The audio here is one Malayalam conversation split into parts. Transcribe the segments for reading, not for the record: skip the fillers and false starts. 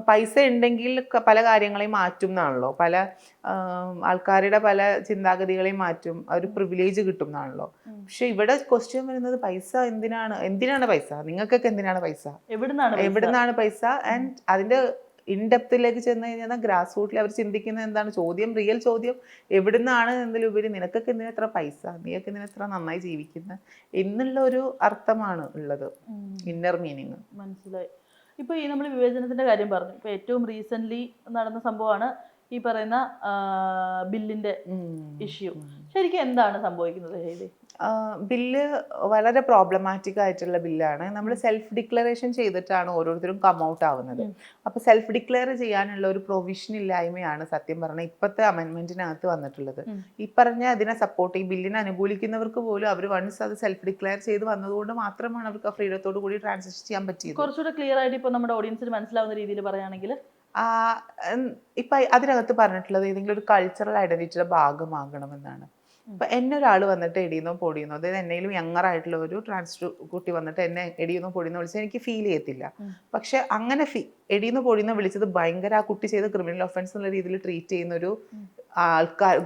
പൈസ ഉണ്ടെങ്കിൽ പല കാര്യങ്ങളെയും മാറ്റും എന്നാണല്ലോ, പല ആൾക്കാരുടെ പല ചിന്താഗതികളെയും മാറ്റും, ഒരു പ്രിവിലേജ് കിട്ടും എന്നാണല്ലോ. പക്ഷെ ഇവിടെ ക്വസ്റ്റ്യൻ വരുന്നത് പൈസ എന്തിനാണ് പൈസ, നിങ്ങൾക്കൊക്കെ എന്തിനാണ് പൈസ, എവിടുന്നാണ് പൈസ? ആൻഡ് അതിന്റെ ഇൻഡെപ്തിലേക്ക് ചെന്ന് കഴിഞ്ഞാൽ ഗ്രാസ് റൂട്ടിൽ അവർ ചിന്തിക്കുന്നത് എന്താണ്, റിയൽ ചോദ്യം എവിടുന്നാണ് എന്നതിലുപരി നിനക്കൊക്കെ എന്തിനാ എത്ര പൈസ, നീയൊക്കെ എന്തിനാ എത്ര നന്നായി ജീവിക്കുന്നത് എന്നുള്ള ഒരു അർത്ഥമാണ് ഉള്ളത്, ഇന്നർ മീനിങ്. മനസ്സിലായി. ഇപ്പൊ ഈ നമ്മൾ വിവേചനത്തിന്റെ കാര്യം പറഞ്ഞു. ഇപ്പൊ ഏറ്റവും റീസെന്റ് നടന്ന സംഭവമാണ് ഈ പറയുന്ന ബില്ലിന്റെ ഇഷ്യൂ. ശരിക്കും എന്താണ് സംഭവിക്കുന്നത് ഹെയ്ദി? ബില്ല് വളരെ പ്രോബ്ലമാറ്റിക് ആയിട്ടുള്ള ബില്ലാണ്. നമ്മൾ സെൽഫ് ഡിക്ലറേഷൻ ചെയ്തിട്ടാണ് ഓരോരുത്തരും കം ഔട്ട് ആവുന്നത്. അപ്പോൾ സെൽഫ് ഡിക്ലെയർ ചെയ്യാനുള്ള ഒരു പ്രൊവിഷൻ ഇല്ലായ്മയാണ് സത്യം പറഞ്ഞാൽ ഇപ്പോഴത്തെ അമെൻമെന്റിനകത്ത് വന്നിട്ടുള്ളത്. ഈ പറഞ്ഞ അതിനെ സപ്പോർട്ട്, ഈ ബില്ലിനെ അനുകൂലിക്കുന്നവർക്ക് പോലും അവർ വൺസ് അത് സെൽഫ് ഡിക്ലെയർ ചെയ്ത് വന്നതുകൊണ്ട് മാത്രമാണ് അവർക്ക് ആ ഫ്രീഡത്തോടു കൂടി ട്രാൻസിഷൻ ചെയ്യാൻ പറ്റിയത്. കുറച്ചുകൂടെ ക്ലിയർ ആയിട്ട് ഇപ്പോൾ നമ്മുടെ ഓഡിയൻസിന് മനസ്സിലാവുന്ന രീതിയിൽ പറയുകയാണെങ്കിൽ, ഇപ്പം അതിനകത്ത് പറഞ്ഞിട്ടുള്ളത് ഏതെങ്കിലും ഒരു കൾച്ചറൽ ഐഡന്റിറ്റിയുടെ ഭാഗമാകണമെന്നാണ്. ഇപ്പം എന്നെ ഒരാൾ വന്നിട്ട് എടിയുന്നോ പൊടിയുന്നോ, അതായത് എന്തെങ്കിലും യങ്ങർ ആയിട്ടുള്ള ഒരു ട്രാൻസ്ജെൻഡർ കുട്ടി വന്നിട്ട് എന്നെ എടിയുന്നോ പൊടിയുന്നോ വിളിച്ചാൽ എനിക്ക് ഫീൽ ചെയ്യത്തില്ല. പക്ഷെ അങ്ങനെ എടിയുന്നോ പൊടിയുന്നോ വിളിച്ചത് ഭയങ്കര ആ കുട്ടി ചെയ്ത ക്രിമിനൽ ഒഫൻസ് എന്നുള്ള രീതിയിൽ ട്രീറ്റ് ചെയ്യുന്ന ഒരു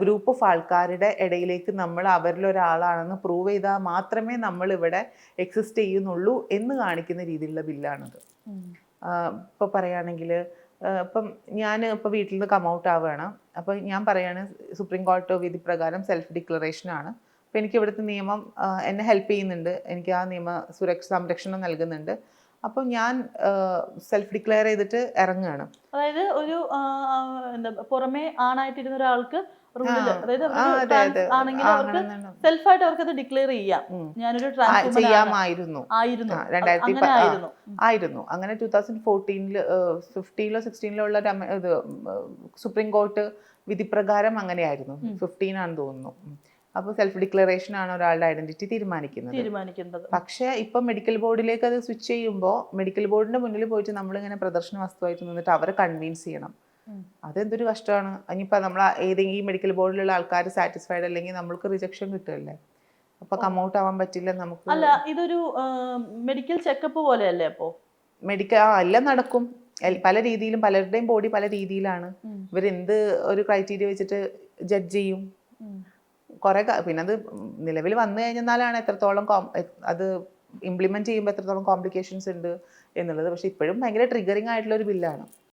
ഗ്രൂപ്പ് ഓഫ് ആൾക്കാരുടെ ഇടയിലേക്ക് നമ്മൾ അവരിൽ ഒരാളാണെന്ന് പ്രൂവ് ചെയ്താൽ മാത്രമേ നമ്മൾ ഇവിടെ എക്സിസ്റ്റ് ചെയ്യുന്നുള്ളൂ എന്ന് കാണിക്കുന്ന രീതിയിലുള്ള ബില്ലാണത്. ഇപ്പോൾ പറയുകയാണെങ്കിൽ, ഇപ്പം ഞാൻ ഇപ്പോൾ വീട്ടിൽ നിന്ന് കം ഔട്ട് ആവുകയാണ്. അപ്പോൾ ഞാൻ പറയുകയാണ് സുപ്രീം കോടതി വിധി പ്രകാരം സെൽഫ് ഡിക്ലറേഷൻ ആണ്. അപ്പോൾ എനിക്ക് ഇവിടുത്തെ നിയമം എന്നെ ഹെൽപ്പ് ചെയ്യുന്നുണ്ട്, എനിക്ക് ആ നിയമ സംരക്ഷണം നൽകുന്നുണ്ട്. അപ്പോൾ ഞാൻ സെൽഫ് ഡിക്ലെയർ ചെയ്തിട്ട് ഇറങ്ങുകയാണ്. അതായത് ഒരു പുറമേ ആണായിട്ടിരുന്ന ഒരാൾക്ക് സെൽഫായിട്ട് അവർക്ക് ഡിക്ലെയർ ചെയ്യാം, ഞാനൊരു ചെയ്യാമായിരുന്നു. ആയിരുന്നു അങ്ങനെ 2014 15 16 ഉള്ള ഇത് സുപ്രീം കോടതി വിധി പ്രകാരം അങ്ങനെയായിരുന്നു. 15 ആണെന്ന് തോന്നുന്നു. അപ്പോൾ സെൽഫ് ഡിക്ലറേഷൻ ആണ് ഒരാളുടെ ഐഡന്റിറ്റി തീരുമാനിക്കുന്നത്. പക്ഷേ ഇപ്പം മെഡിക്കൽ ബോർഡിലേക്ക് അത് സ്വിച്ച് ചെയ്യുമ്പോൾ മെഡിക്കൽ ബോർഡിന്റെ മുന്നിൽ പോയിട്ട് നമ്മളിങ്ങനെ പ്രദർശന വസ്തുവായിട്ട് നിന്നിട്ട് അവരെ കൺവിൻസ് ചെയ്യണം. അതെന്തൊരു കഷ്ടമാണ്. ഇനിയിപ്പോൾ നമ്മൾ ഏതെങ്കിലും ഈ മെഡിക്കൽ ബോർഡിലുള്ള ആൾക്കാർ സാറ്റിസ്ഫൈഡ് അല്ലെങ്കിൽ നമ്മൾക്ക് റിജക്ഷൻ കിട്ടുമല്ലേ, അപ്പൊ കമൗട്ട് ആവാൻ പറ്റില്ല നമുക്ക്. അല്ല, ഇതൊരു മെഡിക്കൽ ചെക്കപ്പ് പോലെയല്ലേ? അപ്പോ എല്ലാം നടക്കും പല രീതിയിലും, പലരുടെയും ബോഡി പല രീതിയിലാണ്. ഇവരെന്ത് ഒരു ക്രൈറ്റീരിയ വെച്ചിട്ട് ജഡ്ജ് ചെയ്യും കുറെ. പിന്നെ അത് നിലവിൽ വന്നു കഴിഞ്ഞാലാണ് എത്രത്തോളം അത് ഇംപ്ലിമെന്റ് ചെയ്യുമ്പോൾ എത്രത്തോളം കോംപ്ലിക്കേഷൻസ് ഉണ്ട് എന്നുള്ളത്. പക്ഷെ ഇപ്പോഴും ഭയങ്കര ട്രിഗറിങ് ആയിട്ടുള്ള ഒരു ബില്ലാണ്.